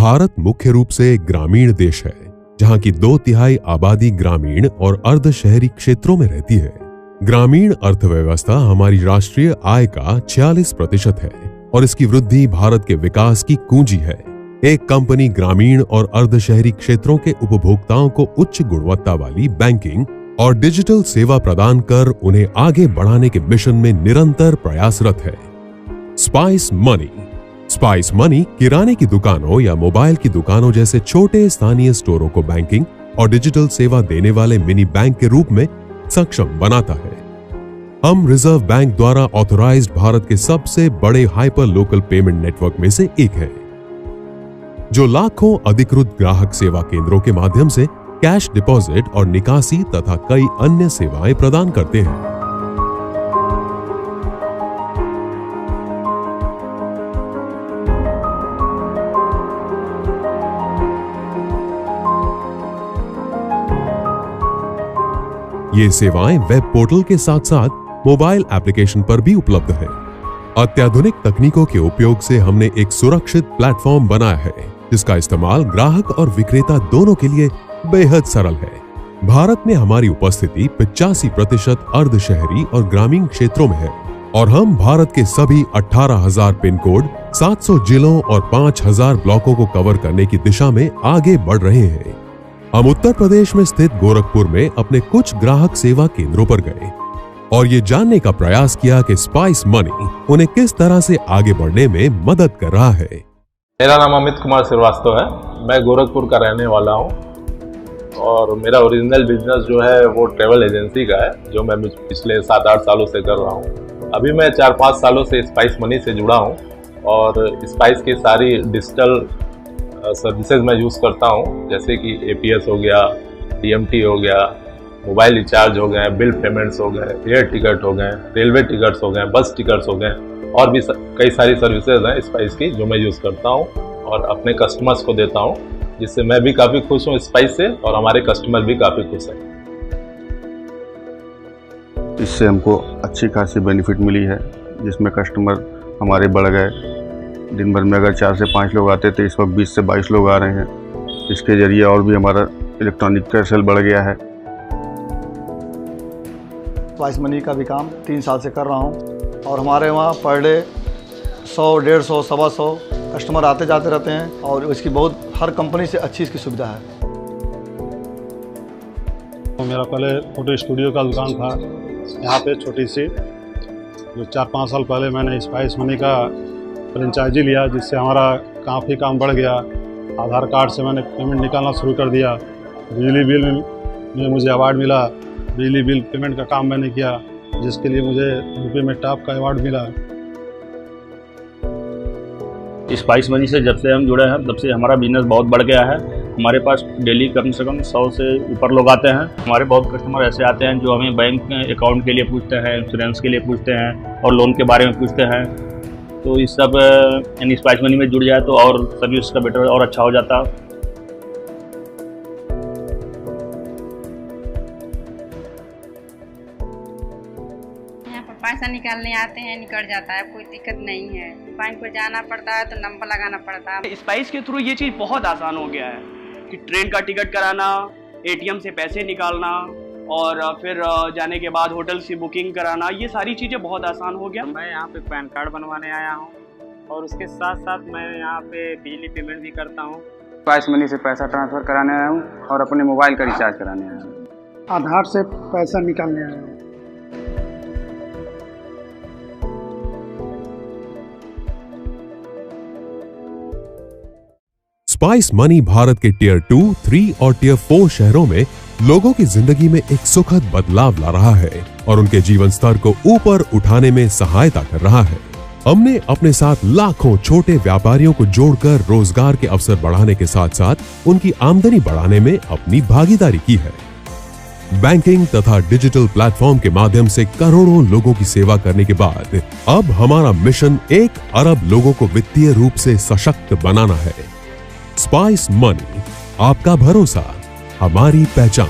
भारत मुख्य रूप से एक ग्रामीण देश है, जहां की 2/3 आबादी ग्रामीण और अर्ध शहरी क्षेत्रों में रहती है। ग्रामीण अर्थव्यवस्था हमारी राष्ट्रीय आय का 46% है और इसकी वृद्धि भारत के विकास की कुंजी है। एक कंपनी ग्रामीण और अर्ध शहरी क्षेत्रों के उपभोक्ताओं को उच्च गुणवत्ता वाली बैंकिंग और डिजिटल सेवा प्रदान कर उन्हें आगे बढ़ाने के मिशन में निरंतर प्रयासरत है। Spice money. स्पाइस मनी किराने की दुकानों या मोबाइल की दुकानों जैसे छोटे स्थानीय स्टोरों को बैंकिंग और डिजिटल सेवा देने वाले मिनी बैंक के रूप में सक्षम बनाता है। हम रिजर्व बैंक द्वारा ऑथराइज्ड भारत के सबसे बड़े हाइपर लोकल पेमेंट नेटवर्क में से एक है, जो लाखों अधिकृत ग्राहक सेवा केंद्रों के माध्यम से कैश डिपॉजिट और निकासी तथा कई अन्य सेवाएं प्रदान करते हैं। ये सेवाएं वेब पोर्टल के साथ साथ मोबाइल एप्लीकेशन पर भी उपलब्ध है। अत्याधुनिक तकनीकों के उपयोग से हमने एक सुरक्षित प्लेटफॉर्म बनाया है, जिसका इस्तेमाल ग्राहक और विक्रेता दोनों के लिए बेहद सरल है। भारत में हमारी उपस्थिति 85% अर्ध शहरी और ग्रामीण क्षेत्रों में है और हम भारत के सभी 18,000 पिन कोड, 700 जिलों और 5,000 ब्लॉकों को कवर करने की दिशा में आगे बढ़ रहे हैं। हम उत्तर प्रदेश में स्थित गोरखपुर में अपने कुछ ग्राहक सेवा केंद्रों पर गए और ये जानने का प्रयास किया कि स्पाइस मनी उन्हें किस तरह से आगे बढ़ने में मदद कर रहा है। मेरा नाम अमित कुमार श्रीवास्तव है। मैं गोरखपुर का रहने वाला हूँ और मेरा ओरिजिनल बिजनेस जो है वो ट्रैवल एजेंसी का है, जो मैं पिछले 7-8 सालों से कर रहा हूँ। अभी मैं 4-5 सालों से स्पाइस मनी से जुड़ा हूँ और स्पाइस की सारी डिजिटल सर्विसेज मैं यूज़ करता हूँ, जैसे कि APS हो गया, DMT हो गया, मोबाइल रिचार्ज हो गए, बिल पेमेंट्स हो गए, एयर टिकट हो गए, रेलवे टिकट्स हो गए, बस टिकट्स हो गए और भी कई सारी सर्विसेज हैं स्पाइस की जो मैं यूज़ करता हूँ और अपने कस्टमर्स को देता हूँ, जिससे मैं भी काफ़ी खुश हूँ स्पाइस से और हमारे कस्टमर भी काफ़ी खुश हैं। इससे हमको अच्छी खासी बेनिफिट मिली है, जिसमें कस्टमर हमारे बढ़ गए। दिन भर में अगर 4 से 5 लोग आते थे, इस वक्त 20 से 22 लोग आ रहे हैं। इसके जरिए और भी हमारा इलेक्ट्रॉनिक का सेल बढ़ गया है। स्पाइस मनी का भी काम 3 साल से कर रहा हूं और हमारे वहां पर डे 100, 150, 125 कस्टमर आते जाते रहते हैं और इसकी बहुत हर कंपनी से अच्छी इसकी सुविधा है। तो मेरा पहले फोटो स्टूडियो का दुकान था यहाँ पे छोटी सी, जो 4-5 साल पहले मैंने स्पाइस मनी का फ्रेंचाइजी लिया, जिससे हमारा काफ़ी काम बढ़ गया। आधार कार्ड से मैंने पेमेंट निकालना शुरू कर दिया। बिजली बिल में मुझे अवार्ड मिला। बिजली बिल पेमेंट का काम मैंने किया, जिसके लिए मुझे यूपी में टॉप का अवार्ड मिला। स्पाइस मनी से जब से हम जुड़े हैं तब से हमारा बिजनेस बहुत बढ़ गया है। हमारे पास डेली कम से कम 100 से ऊपर लोग आते हैं। हमारे बहुत कस्टमर ऐसे आते हैं जो हमें बैंक अकाउंट के लिए पूछते हैं, इंश्योरेंस के लिए पूछते हैं और लोन के बारे में पूछते हैं। तो इस सब यानी स्पाइस मनी में जुड़ जाए तो और सर्विस का बेटर और अच्छा हो जाता। यहाँ पर पैसा निकालने आते हैं, निकल जाता है, कोई दिक्कत नहीं है। बैंक पर जाना पड़ता है तो नंबर लगाना पड़ता है। स्पाइस के थ्रू ये चीज़ बहुत आसान हो गया है कि ट्रेन का टिकट कराना, ATM से पैसे निकालना और फिर जाने के बाद होटल की बुकिंग कराना, ये सारी चीज़ें बहुत आसान हो गया। मैं यहाँ पे पैन कार्ड बनवाने आया हूँ और उसके साथ साथ मैं यहाँ पे बिजली पेमेंट भी करता हूँ। स्पाइस मनी से पैसा ट्रांसफ़र कराने आया हूँ और अपने मोबाइल का रिचार्ज कराने आया हूँ। आधार से पैसा निकालने आया हूँ। स्पाइस मनी भारत के टियर 2, 3 और टियर 4 शहरों में लोगों की जिंदगी में एक सुखद बदलाव ला रहा है और उनके जीवन स्तर को ऊपर उठाने में सहायता कर रहा है। हमने अपने साथ लाखों छोटे व्यापारियों को जोड़कर रोजगार के अवसर बढ़ाने के साथ साथ उनकी आमदनी बढ़ाने में अपनी भागीदारी की है। बैंकिंग तथा डिजिटल प्लेटफॉर्म के माध्यम से करोड़ों लोगों की सेवा करने के बाद अब हमारा मिशन 1 अरब लोगों को वित्तीय रूप से सशक्त बनाना है। स्पाइस मनी, आपका भरोसा, हमारी पहचान।